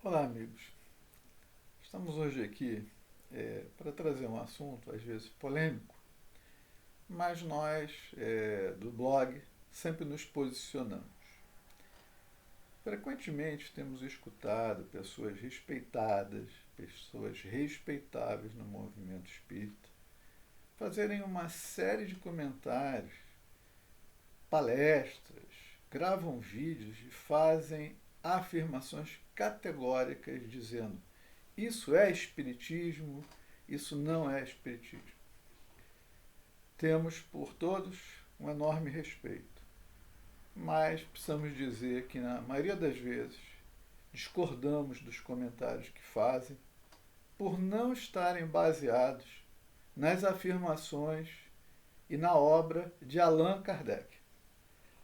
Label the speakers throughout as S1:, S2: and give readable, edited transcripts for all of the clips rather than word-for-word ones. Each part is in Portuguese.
S1: Olá, amigos. Estamos hoje aqui para trazer um assunto, às vezes polêmico, mas nós, do blog, sempre nos posicionamos. Frequentemente temos escutado pessoas respeitadas, pessoas respeitáveis no movimento espírita, fazerem uma série de comentários, palestras, gravam vídeos e fazem afirmações categóricas dizendo: isso é espiritismo, isso não é espiritismo. Temos por todos um enorme respeito, mas precisamos dizer que na maioria das vezes discordamos dos comentários que fazem por não estarem baseados nas afirmações e na obra de Allan Kardec.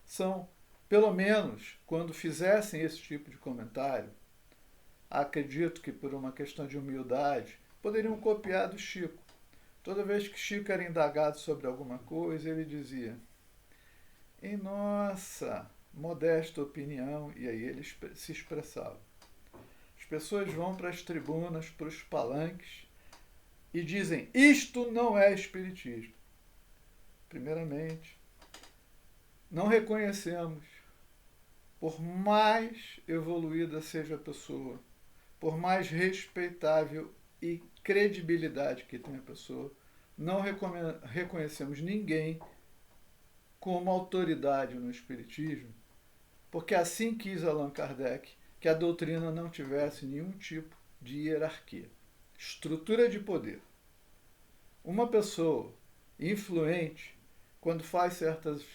S1: São, pelo menos, quando fizessem esse tipo de comentário, acredito que por uma questão de humildade, poderiam copiar do Chico. Toda vez que Chico era indagado sobre alguma coisa, ele dizia: em nossa modesta opinião, e aí ele se expressava. As pessoas vão para as tribunas, para os palanques, e dizem: isto não é espiritismo. Primeiramente, não reconhecemos, por mais evoluída seja a pessoa, por mais respeitável e credibilidade que tenha a pessoa, não reconhecemos ninguém como autoridade no Espiritismo, porque assim quis Allan Kardec que a doutrina não tivesse nenhum tipo de hierarquia. Estrutura de poder. Uma pessoa influente, quando faz certas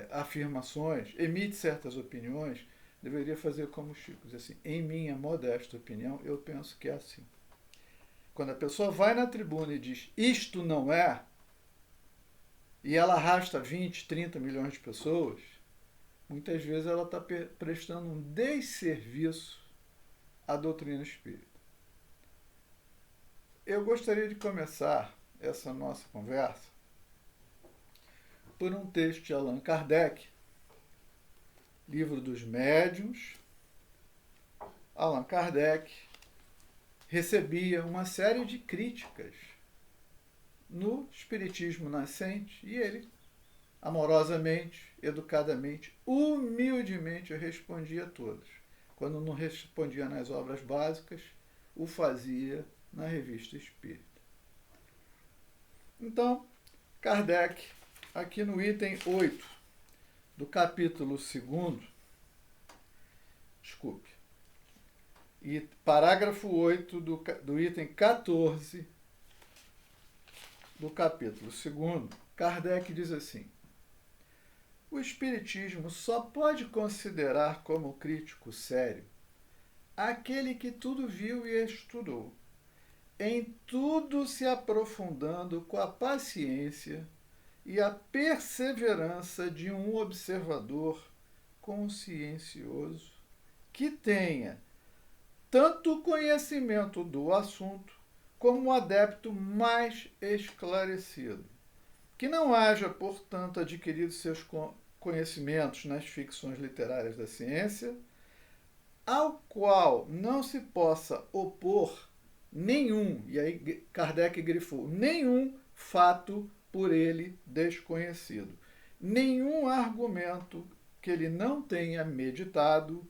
S1: afirmações, emite certas opiniões, deveria fazer como Chico, dizer assim: em minha modesta opinião, eu penso que é assim. Quando a pessoa vai na tribuna e diz isto não é, e ela arrasta 20, 30 milhões de pessoas, muitas vezes ela está prestando um desserviço à doutrina espírita. Eu gostaria de começar essa nossa conversa por um texto de Allan Kardec, Livro dos Médiuns. Allan Kardec recebia uma série de críticas no espiritismo nascente e ele, amorosamente, educadamente, humildemente, respondia a todos. Quando não respondia nas obras básicas, o fazia na Revista Espírita. Então, Kardec, aqui no item 8 do capítulo 2, e parágrafo 8 do item 14 do capítulo 2, Kardec diz assim: o Espiritismo só pode considerar como crítico sério aquele que tudo viu e estudou, em tudo se aprofundando com a paciência e a perseverança de um observador consciencioso que tenha tanto conhecimento do assunto como um adepto mais esclarecido, que não haja, portanto, adquirido seus conhecimentos nas ficções literárias da ciência, ao qual não se possa opor nenhum, e aí Kardec grifou, nenhum fato por ele desconhecido, nenhum argumento que ele não tenha meditado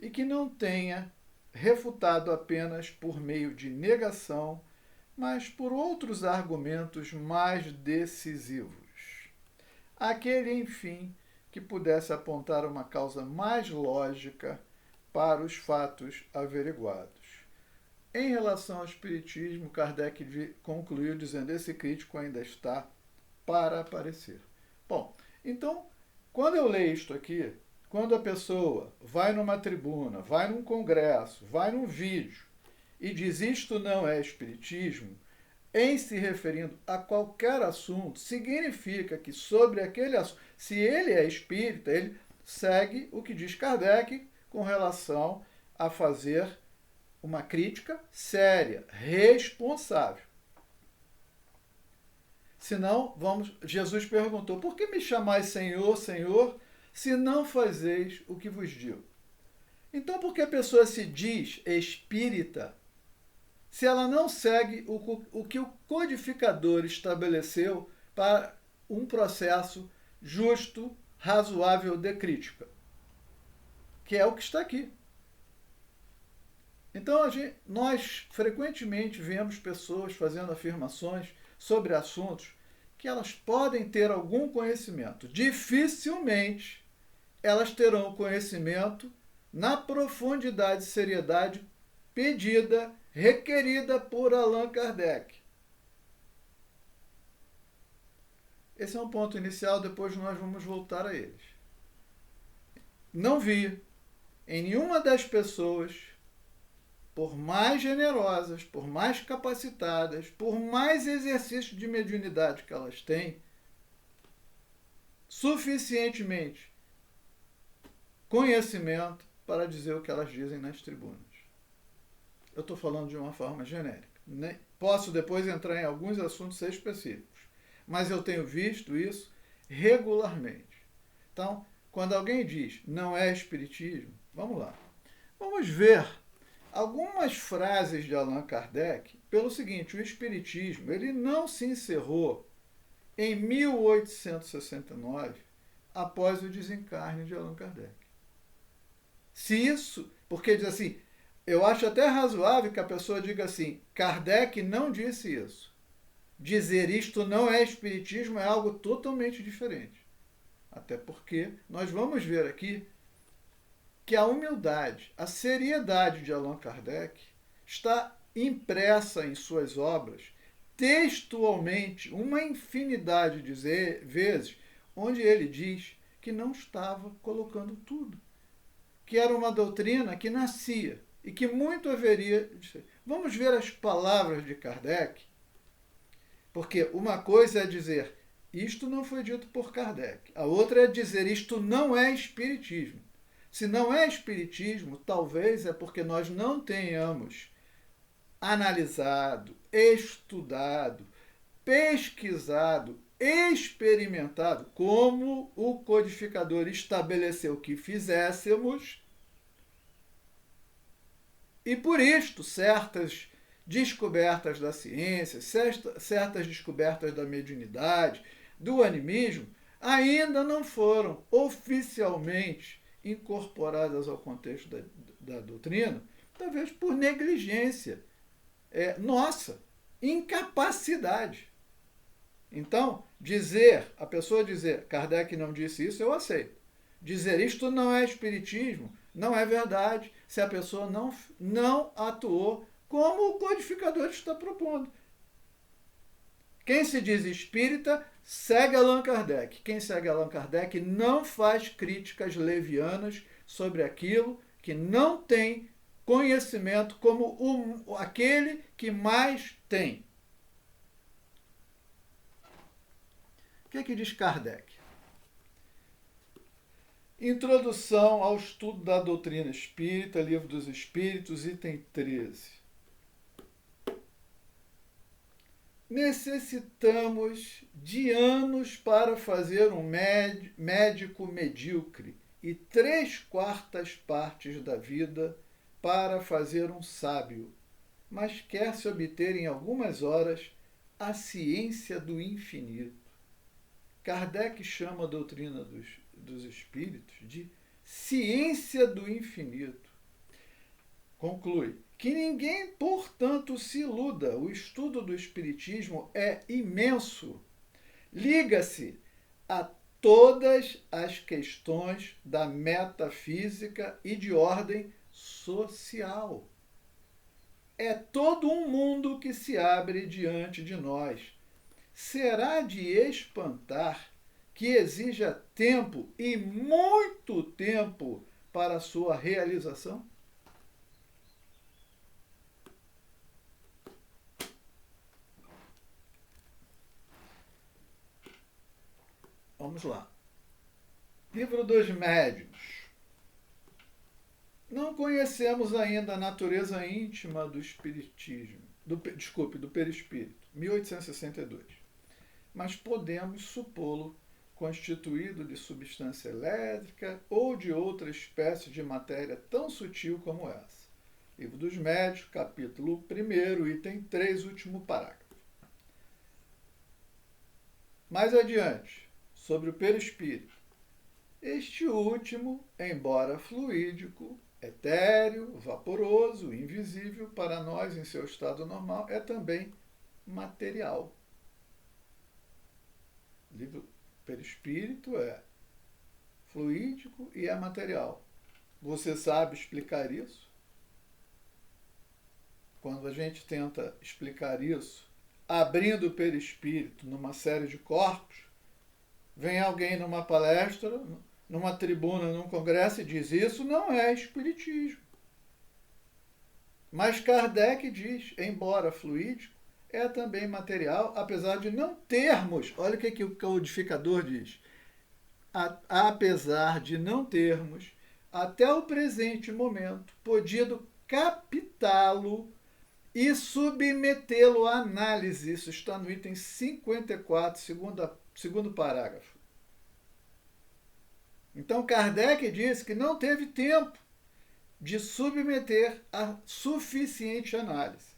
S1: e que não tenha refutado apenas por meio de negação, mas por outros argumentos mais decisivos. Aquele, enfim, que pudesse apontar uma causa mais lógica para os fatos averiguados. Em relação ao Espiritismo, Kardec concluiu dizendo: esse crítico ainda está para aparecer. Bom, então, quando eu leio isto aqui, quando a pessoa vai numa tribuna, vai num congresso, vai num vídeo e diz isto não é Espiritismo, em se referindo a qualquer assunto, significa que sobre aquele assunto, se ele é espírita, ele segue o que diz Kardec com relação a fazer uma crítica séria, responsável. Senão, Jesus perguntou: por que me chamais Senhor, Senhor, se não fazeis o que vos digo? Então, por que a pessoa se diz espírita se ela não segue o que o codificador estabeleceu para um processo justo, razoável de crítica, que é o que está aqui? Então, nós frequentemente vemos pessoas fazendo afirmações sobre assuntos que elas podem ter algum conhecimento. Dificilmente elas terão conhecimento na profundidade e seriedade pedida, requerida por Allan Kardec. Esse é um ponto inicial, depois nós vamos voltar a eles. Não vi em nenhuma das pessoas, por mais generosas, por mais capacitadas, por mais exercício de mediunidade que elas têm, suficientemente conhecimento para dizer o que elas dizem nas tribunas. Eu estou falando de uma forma genérica. Posso depois entrar em alguns assuntos específicos, mas eu tenho visto isso regularmente. Então, quando alguém diz não é espiritismo, vamos lá. Vamos ver algumas frases de Allan Kardec pelo seguinte: o espiritismo ele não se encerrou em 1869 após o desencarne de Allan Kardec. Se isso, porque diz assim, eu acho até razoável que a pessoa diga assim, Kardec não disse isso. Dizer isto não é espiritismo é algo totalmente diferente. Até porque nós vamos ver aqui que a humildade, a seriedade de Allan Kardec está impressa em suas obras, textualmente, uma infinidade de vezes, onde ele diz que não estava colocando tudo, que era uma doutrina que nascia e que muito haveria de ser. Vamos ver as palavras de Kardec, porque uma coisa é dizer isto não foi dito por Kardec, a outra é dizer isto não é espiritismo. Se não é espiritismo, talvez é porque nós não tenhamos analisado, estudado, pesquisado, experimentado, como o codificador estabeleceu que fizéssemos, e por isto certas descobertas da ciência, certas descobertas da mediunidade, do animismo, ainda não foram oficialmente incorporadas ao contexto da doutrina, talvez por negligência nossa, incapacidade. Então, a pessoa dizer, Kardec não disse isso, eu aceito. Dizer isto não é espiritismo, não é verdade, se a pessoa não atuou como o codificador está propondo. Quem se diz espírita segue Allan Kardec. Quem segue Allan Kardec não faz críticas levianas sobre aquilo que não tem conhecimento como aquele que mais tem. O que é que diz Kardec? Introdução ao estudo da doutrina espírita, Livro dos Espíritos, item 13. Necessitamos de anos para fazer um médico medíocre e 3/4 partes da vida para fazer um sábio, mas quer-se obter em algumas horas a ciência do infinito. Kardec chama a doutrina dos espíritos de ciência do infinito. Conclui que ninguém, portanto, se iluda. O estudo do espiritismo é imenso. Liga-se a todas as questões da metafísica e de ordem social. É todo um mundo que se abre diante de nós. Será de espantar que exija tempo e muito tempo para sua realização? Vamos lá. Livro dos Médiuns. Não conhecemos ainda a natureza íntima do espiritismo, do perispírito, 1862. Mas podemos supô-lo constituído de substância elétrica ou de outra espécie de matéria tão sutil como essa. Livro dos Médios, capítulo 1, item 3, último parágrafo. Mais adiante, sobre o perispírito. Este último, embora fluídico, etéreo, vaporoso, invisível para nós em seu estado normal, é também material. O livro perispírito é fluídico e é material. Você sabe explicar isso? Quando a gente tenta explicar isso, abrindo o perispírito numa série de corpos, vem alguém numa palestra, numa tribuna, num congresso e diz: isso não é espiritismo. Mas Kardec diz, embora fluídico, é também material, apesar de não termos, olha o que o codificador diz, apesar de não termos, até o presente momento, podido captá-lo e submetê-lo à análise. Isso está no item 54, segundo parágrafo. Então, Kardec disse que não teve tempo de submeter a suficiente análise.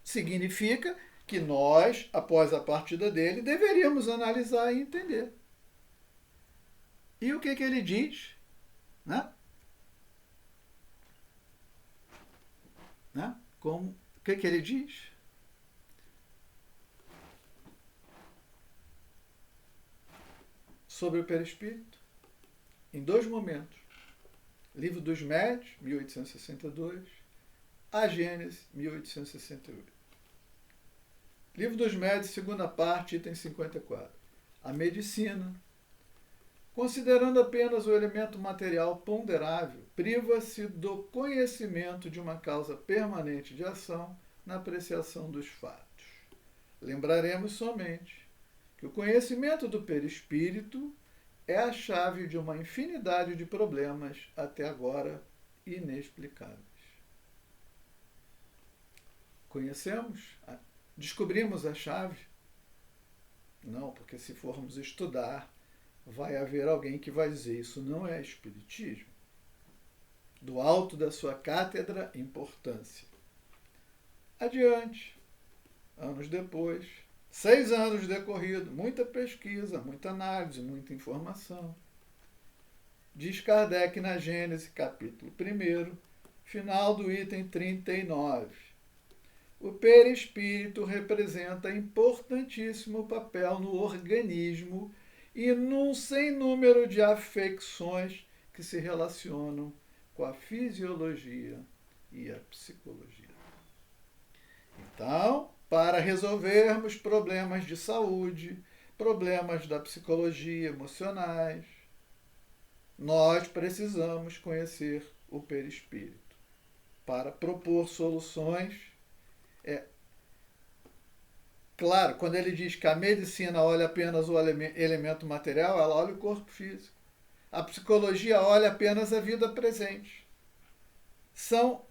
S1: Significa que nós, após a partida dele, deveríamos analisar e entender. E o que ele diz? Né? O que ele diz? Sobre o perispírito, em 2 momentos. Livro dos Médios, 1862, A Gênese, 1868. Livro dos Médios, segunda parte, item 54. A medicina, considerando apenas o elemento material ponderável, priva-se do conhecimento de uma causa permanente de ação na apreciação dos fatos. Lembraremos somente que o conhecimento do perispírito é a chave de uma infinidade de problemas até agora inexplicáveis. Conhecemos? Descobrimos a chave? Não, porque se formos estudar, vai haver alguém que vai dizer: isso não é espiritismo. Do alto da sua cátedra, importância. Adiante, anos depois, 6 anos decorrido, muita pesquisa, muita análise, muita informação. Diz Kardec na Gênese, capítulo 1, final do item 39. O perispírito representa importantíssimo papel no organismo e num sem número de afecções que se relacionam com a fisiologia e a psicologia. Então, para resolvermos problemas de saúde, problemas da psicologia emocionais, nós precisamos conhecer o perispírito para propor soluções. Claro, quando ele diz que a medicina olha apenas o elemento material, ela olha o corpo físico. A psicologia olha apenas a vida presente. São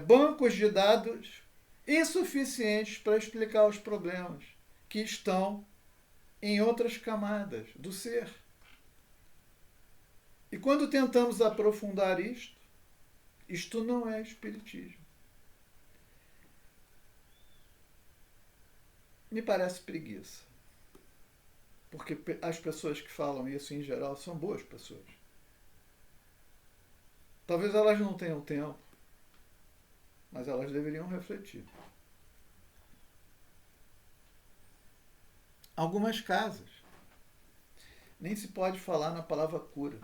S1: bancos de dados insuficientes para explicar os problemas que estão em outras camadas do ser. E quando tentamos aprofundar isto não é espiritismo. Me parece preguiça. Porque as pessoas que falam isso, em geral, são boas pessoas. Talvez elas não tenham tempo, mas elas deveriam refletir. Algumas casas nem se pode falar na palavra cura.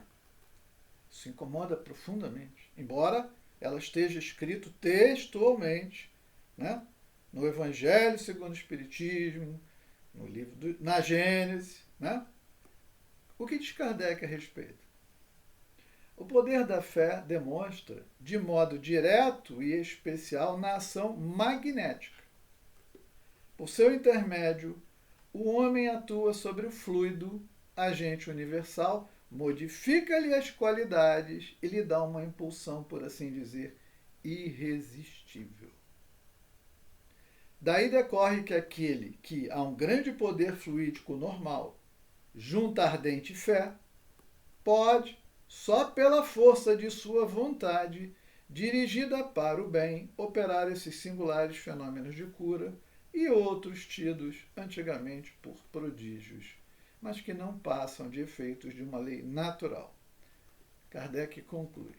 S1: Isso incomoda profundamente. Embora ela esteja escrito textualmente, né? No Evangelho segundo o Espiritismo, no livro na Gênese, né? O que diz Kardec a respeito? O poder da fé demonstra, de modo direto e especial, na ação magnética. Por seu intermédio, o homem atua sobre o fluido, agente universal, modifica-lhe as qualidades e lhe dá uma impulsão, por assim dizer, irresistível. Daí decorre que aquele que há um grande poder fluídico normal junta ardente fé, pode, só pela força de sua vontade, dirigida para o bem, operar esses singulares fenômenos de cura e outros tidos antigamente por prodígios, mas que não passam de efeitos de uma lei natural. Kardec conclui: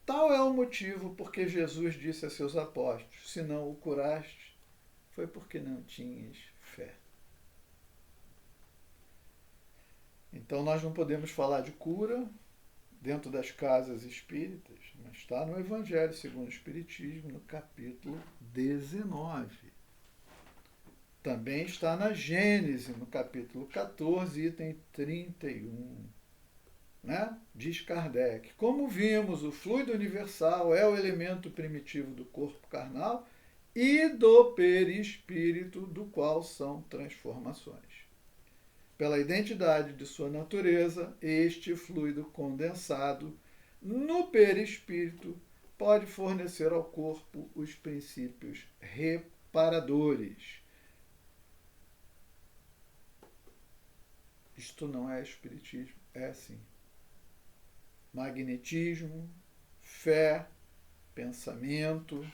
S1: tal é o motivo por que Jesus disse a seus apóstolos: se não o curaste, foi porque não tinhas fé. Então nós não podemos falar de cura dentro das casas espíritas, mas está no Evangelho segundo o Espiritismo, no capítulo 19. Também está na Gênese, no capítulo 14, item 31. Né? Diz Kardec: como vimos, o fluido universal é o elemento primitivo do corpo carnal e do perispírito, do qual são transformações. Pela identidade de sua natureza, este fluido condensado no perispírito pode fornecer ao corpo os princípios reparadores. Isto não é espiritismo, é sim magnetismo, fé, pensamento.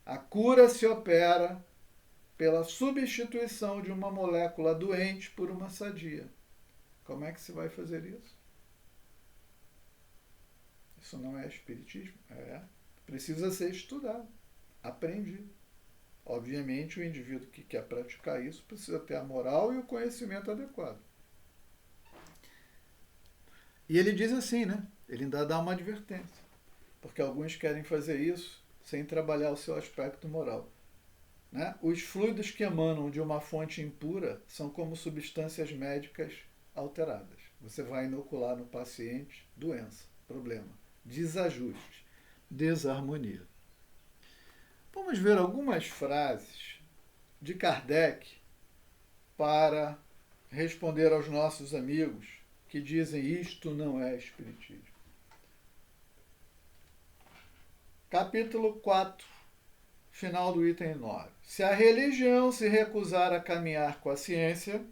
S1: A cura se opera pela substituição de uma molécula doente por uma sadia. Como é que se vai fazer isso? Isso não é espiritismo? É. Precisa ser estudado, aprendido. Obviamente, o indivíduo que quer praticar isso precisa ter a moral e o conhecimento adequado. E ele diz assim, né? Ele ainda dá uma advertência. Porque alguns querem fazer isso sem trabalhar o seu aspecto moral. Né? Os fluidos que emanam de uma fonte impura são como substâncias médicas alteradas. Você vai inocular no paciente doença, problema, desajuste, desarmonia. Vamos ver algumas frases de Kardec para responder aos nossos amigos que dizem isto não é espiritismo. Capítulo 4, final do item 9. Se a religião se recusar a caminhar com a ciência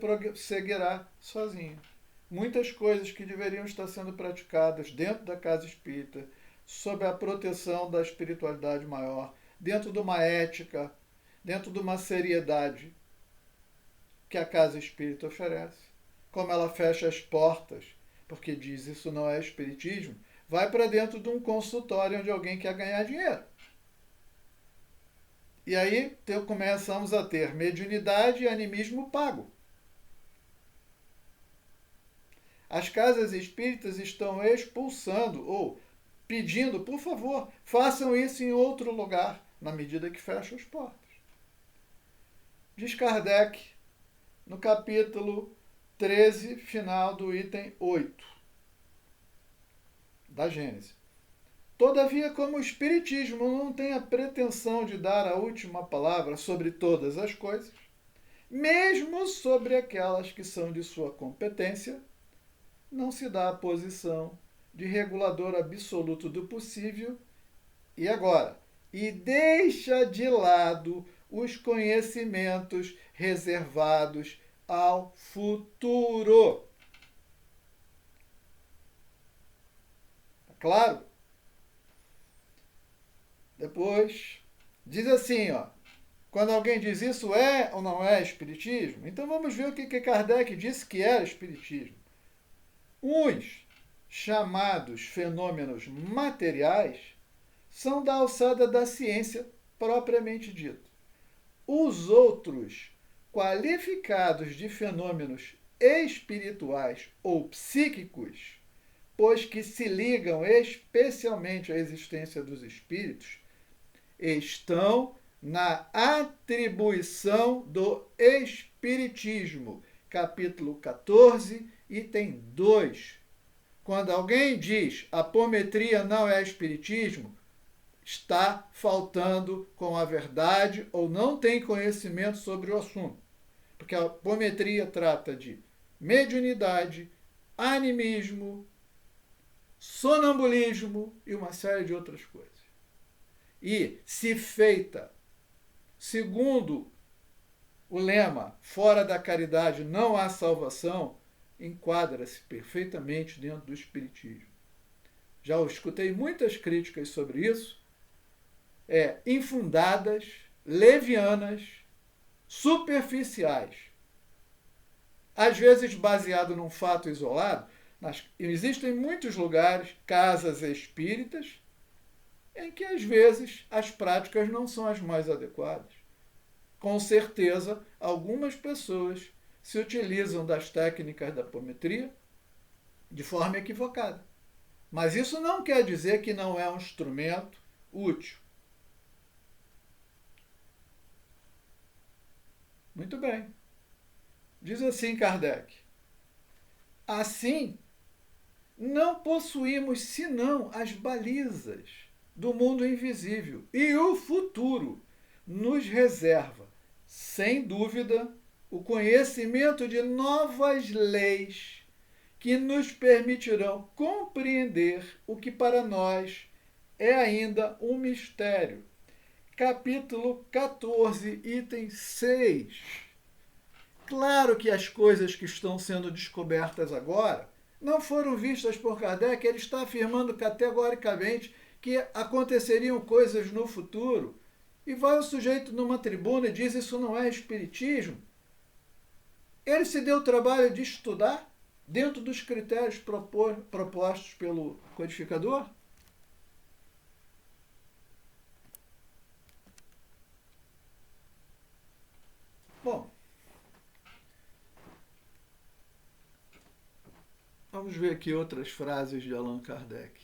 S1: prosseguirá sozinha. Muitas coisas que deveriam estar sendo praticadas dentro da casa espírita, sob a proteção da espiritualidade maior, dentro de uma ética, dentro de uma seriedade que a casa espírita oferece. Como ela fecha as portas, porque diz isso não é espiritismo, vai para dentro de um consultório onde alguém quer ganhar dinheiro. E aí começamos a ter mediunidade e animismo pago. As casas espíritas estão expulsando ou pedindo, por favor, façam isso em outro lugar, na medida que fecham as portas. Diz Kardec, no capítulo 13, final do item 8 da Gênese. Todavia, como o Espiritismo não tem a pretensão de dar a última palavra sobre todas as coisas, mesmo sobre aquelas que são de sua competência, não se dá a posição de regulador absoluto do possível e agora, e deixa de lado os conhecimentos reservados ao futuro. Tá claro? Depois, diz assim, ó, quando alguém diz isso é ou não é espiritismo, então vamos ver o que Kardec disse que era espiritismo. Uns chamados fenômenos materiais são da alçada da ciência propriamente dito. Os outros, qualificados de fenômenos espirituais ou psíquicos, pois que se ligam especialmente à existência dos espíritos, estão na atribuição do Espiritismo, capítulo 14, item 2. Quando alguém diz apometria não é espiritismo, está faltando com a verdade ou não tem conhecimento sobre o assunto. Porque a apometria trata de mediunidade, animismo, sonambulismo e uma série de outras coisas. E, se feita segundo o lema "fora da caridade não há salvação" enquadra-se perfeitamente dentro do Espiritismo. Já escutei muitas críticas sobre isso, infundadas, levianas, superficiais. Às vezes baseado num fato isolado. Existem muitos lugares, casas espíritas, em que às vezes as práticas não são as mais adequadas. Com certeza, algumas pessoas se utilizam das técnicas da apometria de forma equivocada. Mas isso não quer dizer que não é um instrumento útil. Muito bem. Diz assim Kardec: assim, não possuímos senão as balizas do mundo invisível, e o futuro nos reserva, sem dúvida, o conhecimento de novas leis que nos permitirão compreender o que para nós é ainda um mistério. Capítulo 14, item 6. Claro que as coisas que estão sendo descobertas agora não foram vistas por Kardec. Ele está afirmando categoricamente que aconteceriam coisas no futuro. E vai o sujeito numa tribuna e diz: isso não é espiritismo. Ele se deu o trabalho de estudar dentro dos critérios propostos pelo codificador? Bom, vamos ver aqui outras frases de Allan Kardec.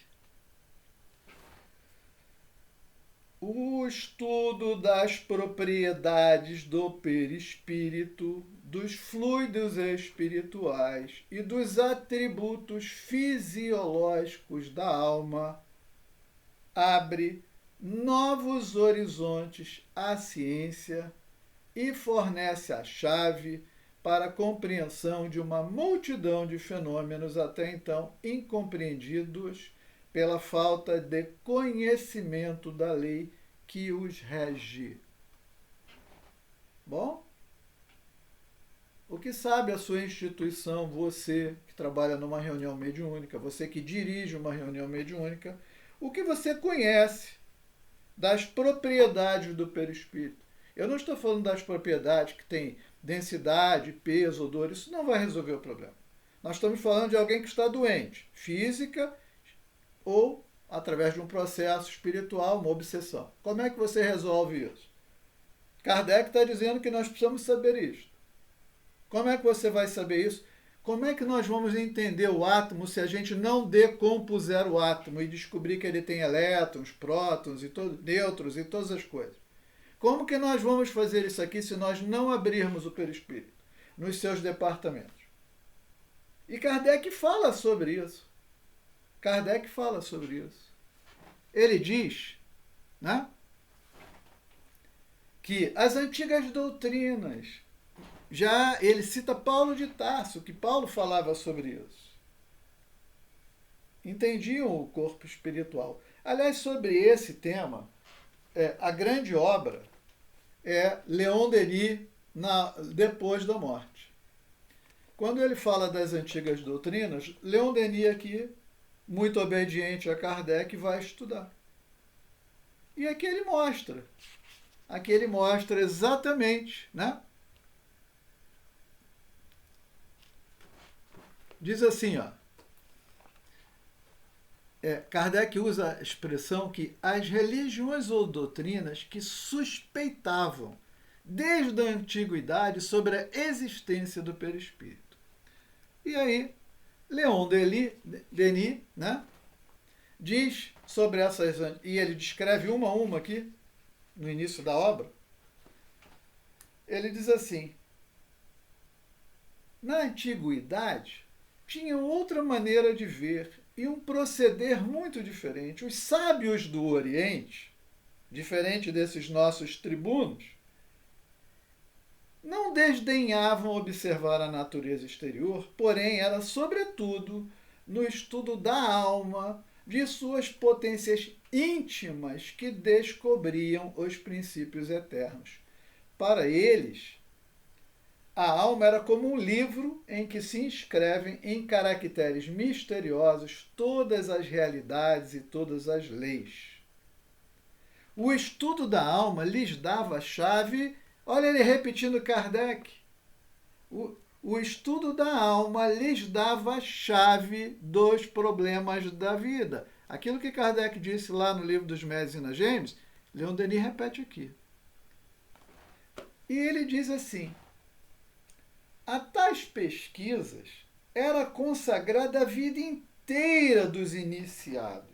S1: O estudo das propriedades do perispírito, dos fluidos espirituais e dos atributos fisiológicos da alma abre novos horizontes à ciência e fornece a chave para a compreensão de uma multidão de fenômenos até então incompreendidos pela falta de conhecimento da lei que os rege. Bom, o que sabe a sua instituição, você que trabalha numa reunião mediúnica, você que dirige uma reunião mediúnica, o que você conhece das propriedades do perispírito? Eu não estou falando das propriedades que têm densidade, peso, odor, isso não vai resolver o problema. Nós estamos falando de alguém que está doente, física ou através de um processo espiritual, uma obsessão. Como é que você resolve isso? Kardec está dizendo que nós precisamos saber isso. Como é que você vai saber isso? Como é que nós vamos entender o átomo se a gente não decompuser o átomo e descobrir que ele tem elétrons, prótons, nêutrons e todas as coisas? Como que nós vamos fazer isso aqui se nós não abrirmos o perispírito nos seus departamentos? E Kardec fala sobre isso. Kardec fala sobre isso. Ele diz, né, que as antigas doutrinas, já ele cita Paulo de Tarso, que Paulo falava sobre isso. Entendiam o corpo espiritual. Aliás, sobre esse tema, a grande obra é Leon Denis, depois da morte. Quando ele fala das antigas doutrinas, Leon Denis aqui, muito obediente a Kardec, vai estudar. E aqui ele mostra exatamente, né? Diz assim, ó, Kardec usa a expressão que as religiões ou doutrinas que suspeitavam desde a antiguidade sobre a existência do perispírito. E aí, Leon Denis, né, diz sobre essas, e ele descreve uma a uma aqui, no início da obra. Ele diz assim: na antiguidade, tinham outra maneira de ver e um proceder muito diferente. Os sábios do Oriente, diferente desses nossos tribunos, não desdenhavam observar a natureza exterior, porém era, sobretudo, no estudo da alma, de suas potências íntimas, que descobriam os princípios eternos. Para eles, a alma era como um livro em que se inscrevem em caracteres misteriosos todas as realidades e todas as leis. O estudo da alma lhes dava a chave, olha ele repetindo Kardec, o estudo da alma lhes dava a chave dos problemas da vida. Aquilo que Kardec disse lá no livro dos Médiuns Inagêmeos, Leon Denis repete aqui. E ele diz assim: a tais pesquisas era consagrada a vida inteira dos iniciados.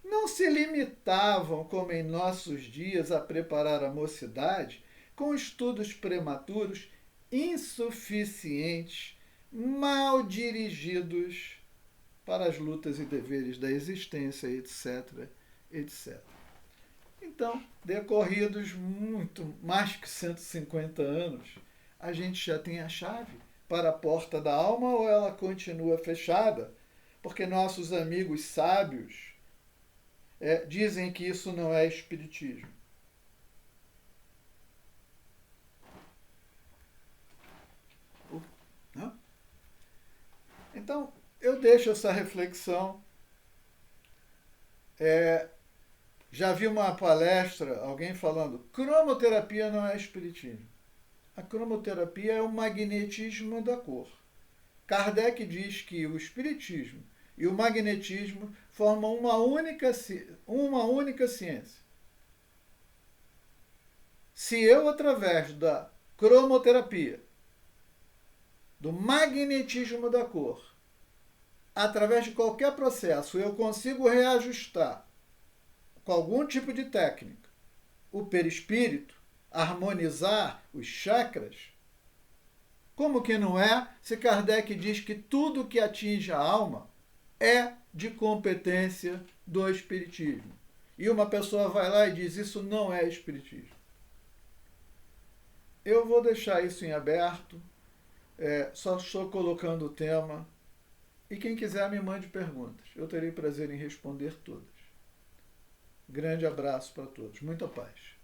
S1: Não se limitavam, como em nossos dias, a preparar a mocidade com estudos prematuros, insuficientes, mal dirigidos para as lutas e deveres da existência, etc., etc. Então, decorridos muito mais que 150 anos, a gente já tem a chave para a porta da alma ou ela continua fechada? Porque nossos amigos sábios dizem que isso não é espiritismo. Não? Então, eu deixo essa reflexão. Já vi uma palestra, alguém falando, cromoterapia não é espiritismo. A cromoterapia é o magnetismo da cor. Kardec diz que o espiritismo e o magnetismo formam uma única ciência. Se eu, através da cromoterapia, do magnetismo da cor, através de qualquer processo, eu consigo reajustar com algum tipo de técnica o perispírito, harmonizar os chakras, como que não é se Kardec diz que tudo que atinge a alma é de competência do espiritismo? E uma pessoa vai lá e diz, isso não é espiritismo. Eu vou deixar isso em aberto, só estou colocando o tema, e quem quiser me mande perguntas. Eu terei prazer em responder todas. Grande abraço para todos. Muita paz.